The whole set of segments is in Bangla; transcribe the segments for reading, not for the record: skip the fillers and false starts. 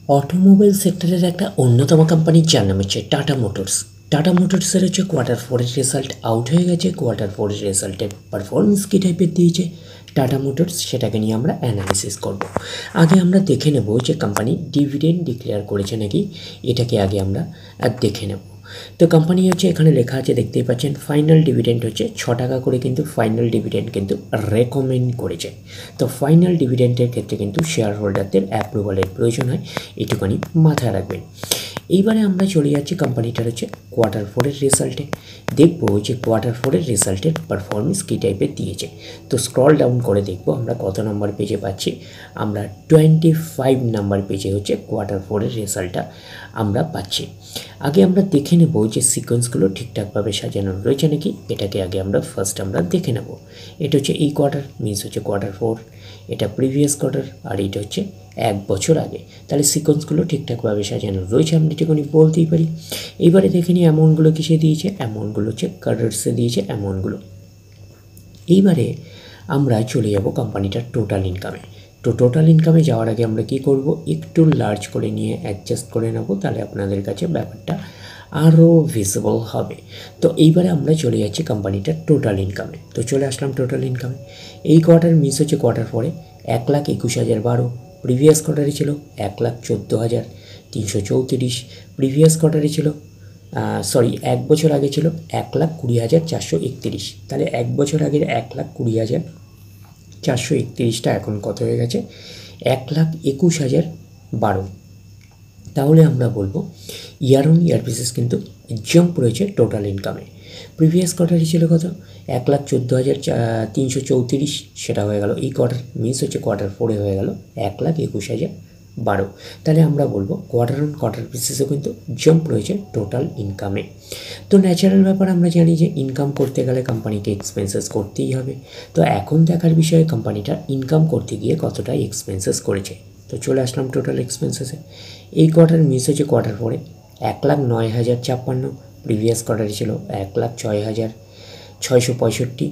অটোমোবাইল সেক্টরের একটা অন্যতম কোম্পানি যার নাম হচ্ছে টাটা মোটরস। টাটা মোটরসের হচ্ছে কোয়ার্টার 4-এর রেজাল্ট আউট হয়ে গেছে। কোয়ার্টার 4-এর রেজাল্টের পারফরমেন্স কী টাইপের দিয়েছে টাটা মোটরস, সেটাকে নিয়ে আমরা অ্যানালিসিস করব। আগে আমরা দেখে নেব যে কোম্পানি ডিভিডেন্ড ডিক্লেয়ার করেছে নাকি, এটাকে আগে আমরা দেখে নেব। তো কোম্পানি হচ্ছে এখানে লেখা আছে, দেখতেই পাচ্ছেন, ফাইনাল ডিভিডেন্ড হচ্ছে 6 টাকা করে, কিন্তু ফাইনাল ডিভিডেন্ড কিন্তু রেকমেন্ড করেছে। তো ফাইনাল ডিভিডেন্ডের ক্ষেত্রে কিন্তু শেয়ার হোল্ডারদের অ্যাপ্রুভালের প্রয়োজন হয়, এটুখানি মাথায় রাখবেন। এইবারে আমরা চলে যাচ্ছি কোম্পানিটার হচ্ছে কোয়ার্টার 4-এর রেজাল্টে। দেখবো যে কোয়ার্টার 4-এর রেজাল্টের পারফরমেন্স কী টাইপের দিয়েছে। তো স্ক্রল ডাউন করে দেখবো আমরা কত নম্বর পেজে পাচ্ছি। আমরা 25 নাম্বার পেজে হচ্ছে কোয়ার্টার 4-এর রেজাল্টটা আমরা পাচ্ছি। আগে আমরা দেখে নেব যে সিকোয়েন্সগুলো ঠিকঠাকভাবে সাজানো রয়েছে নাকি, এটাকে আগে আমরা ফার্স্ট দেখে নেব। এটা হচ্ছে এই কোয়ার্টার, মিনস হচ্ছে কোয়ার্টার 4, এটা প্রিভিয়াস কোয়ার্টার, আর এটা হচ্ছে 1 বছর আগে। তাহলে সিকোয়েন্সগুলো ঠিকঠাকভাবে সাজানো রয়েছে, আমরা এটুকুনি বলতেই পারি। এইবারে দেখে নিই অ্যামাউন্টগুলো কিসে দিয়েছে। অ্যামাউন্টগুলো হচ্ছে কালার্সে দিয়েছে অ্যামাউন্টগুলো। এইবারে আমরা চলে যাব কোম্পানিটার টোটাল ইনকামে। তো টোটাল ইনকামে যাওয়ার আগে আমরা কি করব, একটু লার্জ করে নিয়ে অ্যাডজাস্ট করে নেব, তাহলে আপনাদের কাছে ব্যাপারটা আরও ভিজিবল হবে। তো এইবারে আমরা চলে যাচ্ছি কোম্পানিটার টোটাল ইনকামে। তো চলে আসলাম টোটাল ইনকামে। এই কোয়ার্টার মিস হচ্ছে কোয়ার্টার 4-এ 1,21,012। প্রিভিয়াস কোয়ার্টারে ছিল 1,14,334। প্রিভিয়াস কোয়ার্টারে ছিল 1 বছর আগে ছিল 1,20,431। তাহলে 1 বছর আগের 1,20,431টা এখন কত হয়ে গেছে, 1,21,012। তাহলে আমরা বলবো ইয়ার অন ইয়ার বেসিস কিন্তু জাম্প রয়েছে টোটাল ইনকামে। প্রিভিয়াস কোয়ার্টারে ছিল কত, 1,14,334, সেটা হয়ে গেল এই কোয়ার্টার, মিস হচ্ছে কোয়ার্টার 4-এ হয়ে গেল 1,21,012। তাহলে আমরা বলবো কোয়ার্টার অন কোয়ার্টার বেসিসে কিন্তু জাম্প রয়েছে টোটাল ইনকামে। তো ন্যাচারাল ব্যাপার, আমরা জানি যে ইনকাম করতে গেলে কোম্পানিকে এক্সপেন্সেস করতেই হবে। তো এখন দেখার বিষয়ে কোম্পানিটা ইনকাম করতে গিয়ে কতটা এক্সপেন্সেস করেছে। তো চলে আসলাম টোটাল এক্সপেন্সেসে। এই কোয়ার্টার মিস হচ্ছে কোয়ার্টার 4-এ 1,09,056। প্রিভিয়াস কোয়ার্টারে ছিল 1,06,665।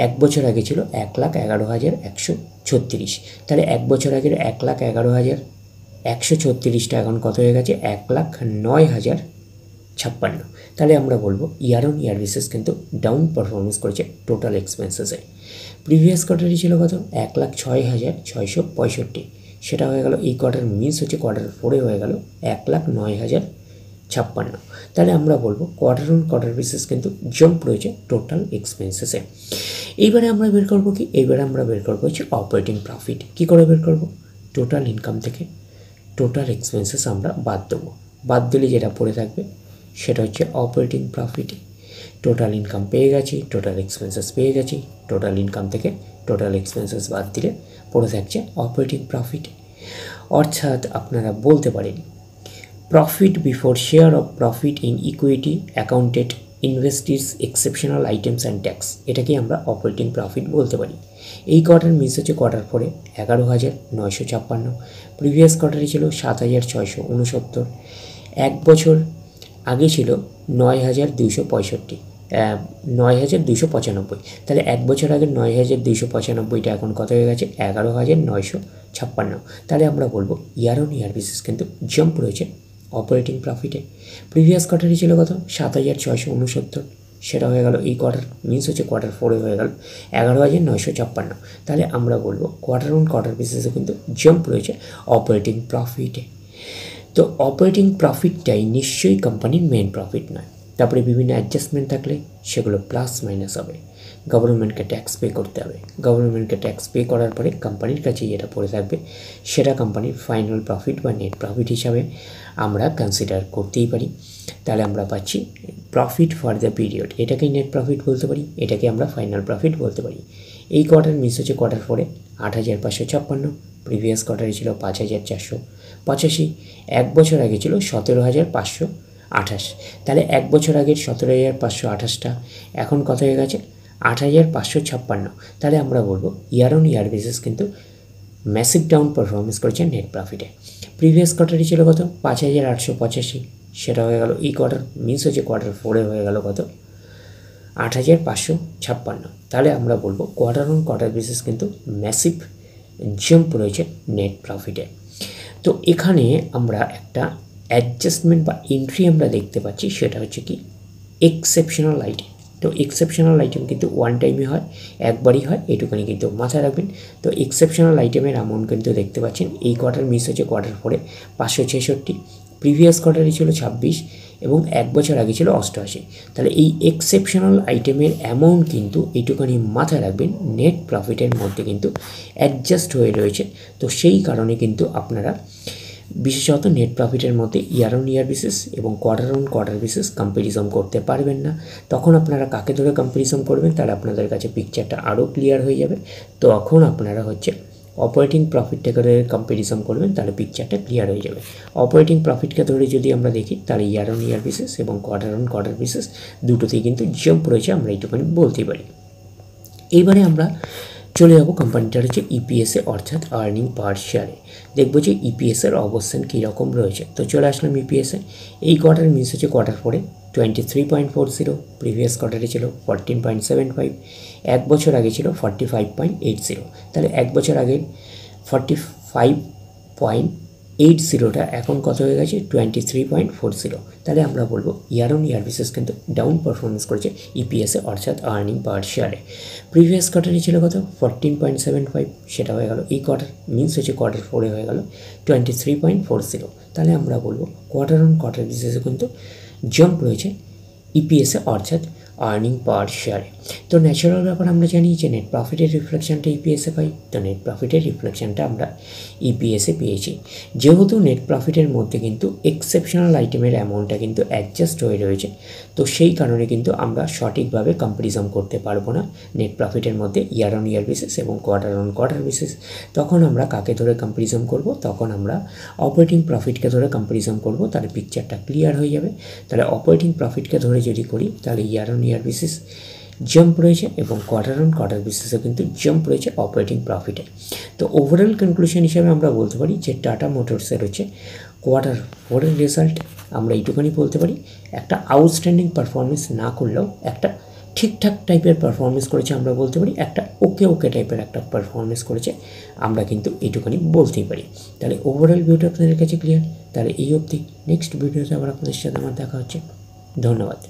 1 বছর আগে ছিল 1,11,136। তাহলে 1 বছর আগের 1,11,136টা এখন কত হয়ে গেছে, 1,09,056। তাহলে আমরা বলবো ইয়ার অন ইয়ার বেসিস কিন্তু ডাউন পারফরমেন্স করেছে টোটাল এক্সপেন্সেসে। প্রিভিয়াস কোয়ার্টারে ছিল কত, 1,06,665, সেটা হয়ে গেল এই কোয়ার্টার, মিস হচ্ছে কোয়ার্টার 4-এ হয়ে গেল 1,09,056। তাহলে আমরা বলবো কোয়ার্টার অন কোয়ার্টার বেসিস কিন্তু জাম্প রয়েছে টোটাল এক্সপেন্সেসে। এইবারে আমরা বের করবো কি, এইবারে আমরা বের করবো হচ্ছে অপারেটিং প্রফিট। কী করে বের করবো, টোটাল ইনকাম থেকে টোটাল এক্সপেন্সেস আমরা বাদ দেবো। বাদ দিলে যেটা পড়ে থাকবে সেটা হচ্ছে অপারেটিং প্রফিট। টোটাল ইনকাম পেয়ে গেছি, টোটাল এক্সপেন্সেস পেয়ে গেছি, টোটাল ইনকাম থেকে টোটাল এক্সপেন্সেস বাদ দিলে পড়ে থাকছে অপারেটিং প্রফিট। অর্থাৎ আপনারা বলতে পারেন profit before share of profit in equity accounted investees exceptional items and tax, এটাকে আমরা অপারেটিং প্রফিট বলতে পারি। এই কোয়ার্টার মিস হচ্ছে কোয়ার্টার 4-এ 11,956। প্রিভিয়াস কোয়ার্টারে ছিল 7,669। 1 বছর আগে ছিল 9,265, 9,295। তাহলে 1 বছর আগে 9,295টা এখন কত হয়ে গেছে, 11,956। তাহলে আমরা বলবো ইয়ার অন ইয়ার বেসিস কিন্তু জাম্প রয়েছে অপারেটিং প্রফিটে। প্রিভিয়াস কোয়ার্টারে ছিল কত, 7,669, সেটা হয়ে গেল এই কোয়ার্টার, মিনস হচ্ছে কোয়ার্টার 4-এ হয়ে গেল 11,956। তাহলে আমরা বলবো কোয়ার্টার অন কোয়ার্টার বেসিসে কিন্তু জাম্প রয়েছে অপারেটিং প্রফিটে। তো অপারেটিং প্রফিটটাই নিশ্চয়ই কোম্পানির মেন প্রফিট নয়। তারপরে বিভিন্ন অ্যাডজাস্টমেন্ট থাকলে সেগুলো প্লাস মাইনাস হবে। গভর্নমেন্টকে ট্যাক্স পে করতে হবে, গভর্নমেন্টকে ট্যাক্স পে করার পরে কোম্পানির কাছে যেটা পড়ে থাকবে সেটা কোম্পানির ফাইনাল প্রফিট বা নেট প্রফিট হিসাবে আমরা কনসিডার করতেই পারি। তাহলে আমরা পাচ্ছি প্রফিট ফর দ্য পিরিয়ড, এটাকেই নেট প্রফিট বলতে পারি, এটাকে আমরা ফাইনাল প্রফিট বলতে পারি। এই কোয়ার্টার মিস হচ্ছে কোয়ার্টার 4-এ 8,556। প্রিভিয়াস কোয়ার্টারে ছিল 5,485। 1 বছর আগে ছিল 17,528। তাহলে 1 বছর আগের 17,528টা এখন কত হয়ে গেছে, 8,556। তাহলে আমরা বলবো ইয়ার অন ইয়ার বেসিস কিন্তু ম্যাসিভ ডাউন পারফরমেন্স করেছে নেট প্রফিটে। প্রিভিয়াস কোয়ার্টারে ছিল কত, 5,885, সেটা হয়ে গেল এই কোয়ার্টার, মিস হচ্ছে কোয়ার্টার 4-এ হয়ে গেল কত, 8,556। তাহলে আমরা বলবো কোয়ার্টার অন কোয়ার্টার বেসিস কিন্তু ম্যাসিভ জাম্প রয়েছে নেট প্রফিটে। তো এখানে আমরা একটা অ্যাডজাস্টমেন্ট বা এন্ট্রি আমরা দেখতে পাচ্ছি, সেটা হচ্ছে কি এক্সেপশনাল আইটেম। তো এক্সেপশনাল আইটেম কিন্তু ওয়ান টাইমে হয়, একবারই হয়, এটুখানি কিন্তু মাথায় রাখবেন। তো এক্সেপশনাল আইটেমের অ্যামাউন্ট কিন্তু দেখতে পাচ্ছেন এই কোয়ার্টার মিস হচ্ছে কোয়ার্টার 4-এ 566, প্রিভিয়াস কোয়ার্টারে ছিল 26 এবং এক বছর আগে ছিল 88। তাহলে এই এক্সেপশনাল আইটেমের অ্যামাউন্ট কিন্তু এইটুখানি মাথায় রাখবেন নেট প্রফিটের মধ্যে কিন্তু অ্যাডজাস্ট হয়ে রয়েছে। তো সেই কারণে কিন্তু আপনারা বিশেষত নেট প্রফিটের মধ্যে ইয়ার অন ইয়ার বেসিস এবং quarter on quarter basis comparison করতে পারবেন না। তখন আপনারা কাকে ধরে কম্প্যারিজন করবেন, তাহলে আপনাদের কাছে পিকচারটা আরও ক্লিয়ার হয়ে যাবে। তখন আপনারা হচ্ছে অপারেটিং প্রফিটটাকে ধরে কম্প্যারিজন করবেন, তাহলে পিকচারটা ক্লিয়ার হয়ে যাবে। অপারেটিং প্রফিটকে ধরে যদি আমরা দেখি, তাহলে ইয়ার অন ইয়ার বেসিস এবং কোয়ার্টার অন কোয়ার্টার বেসিস দুটোতেই কিন্তু জাম্প রয়েছে, আমরা এইটুখানি বলতেই পারি। এইবারে আমরা চলে যাবো কোম্পানিটার হচ্ছে ইপিএসে, অর্থাৎ আর্নিং পার শেয়ারে। দেখবো যে ইপিএসের অবস্থান কীরকম রয়েছে। তো চলে আসলাম ইপিএসে। এই কোয়ার্টার মিস হচ্ছে কোয়ার্টার 4-এ 23.40, প্রিভিয়াস কোয়ার্টারে ছিল 14.75, এক বছর আগে ছিল 45.80। তাহলে এক বছর আগে 45.80টা এখন কত হয়ে গেছে 23.40। তাহলে আমরা বলবো ইয়ার অন ইয়ার বেসিস কিন্তু ডাউন পারফরমেন্স করেছে ইপিএসে, অর্থাৎ আর্নিং পার শেয়ারে। প্রিভিয়াস কোয়ার্টারে ছিল কত 14.75, সেটা হয়ে গেল এই কোয়ার্টার মিন্স হচ্ছে কোয়ার্টার 4-এ হয়ে গেল 23.40। তাহলে আমরা বলবো কোয়ার্টার অন কোয়ার্টার বেসিসে কিন্তু জাম্প রয়েছে ইপিএসে, অর্থাৎ আর্নিং পার শেয়ারে। তো ন্যাচারাল ব্যাপার আমরা জানি যে নেট প্রফিটের রিফ্লেকশনটা ইপিএসে পাই। তো নেট প্রফিটের রিফ্লেকশনটা আমরা ইপিএসে পেয়েছি। যেহেতু নেট প্রফিটের মধ্যে কিন্তু এক্সেপশনাল আইটেমের অ্যামাউন্টটা কিন্তু অ্যাডজাস্ট হয়ে রয়েছে, তো সেই কারণে কিন্তু আমরা সঠিকভাবে কম্প্যারিজন করতে পারবো না নেট প্রফিটের মধ্যে ইয়ার অন ইয়ার বেসিস এবং কোয়ার্টার অন কোয়ার্টার বেসিস। তখন আমরা কাকে ধরে কম্প্যারিজন করব, তখন আমরা অপারেটিং প্রফিটকে ধরে কম্প্যারিজন করব, তাহলে পিকচারটা ক্লিয়ার হয়ে যাবে। তাহলে অপারেটিং প্রফিটকে ধরে যদি করি, তাহলে year on year basis jump রয়েছে এবং কোয়ার্টার অন কোয়ার্টার বেসিসে কিন্তু জাম্প রয়েছে অপারেটিং প্রফিটে। তো ওভারঅল কনক্লুশন হিসাবে আমরা বলতে পারি যে টাটা মোটরসের হচ্ছে কোয়ার্টার 4-এর রেজাল্ট আমরা এইটুখানি বলতে পারি, একটা আউটস্ট্যান্ডিং পারফরমেন্স না করলেও একটা ঠিকঠাক টাইপের পারফরমেন্স করেছে আমরা বলতে পারি, একটা ওকে টাইপের একটা পারফরমেন্স করেছে আমরা কিন্তু এইটুখানি বলতেই পারি। তাহলে ওভারঅল ভিউটা আপনাদের কাছে ক্লিয়ার। তাহলে এই অবধি, নেক্সট ভিডিওতে আবার আপনাদের সাথে আমার দেখা হচ্ছে। ধন্যবাদ।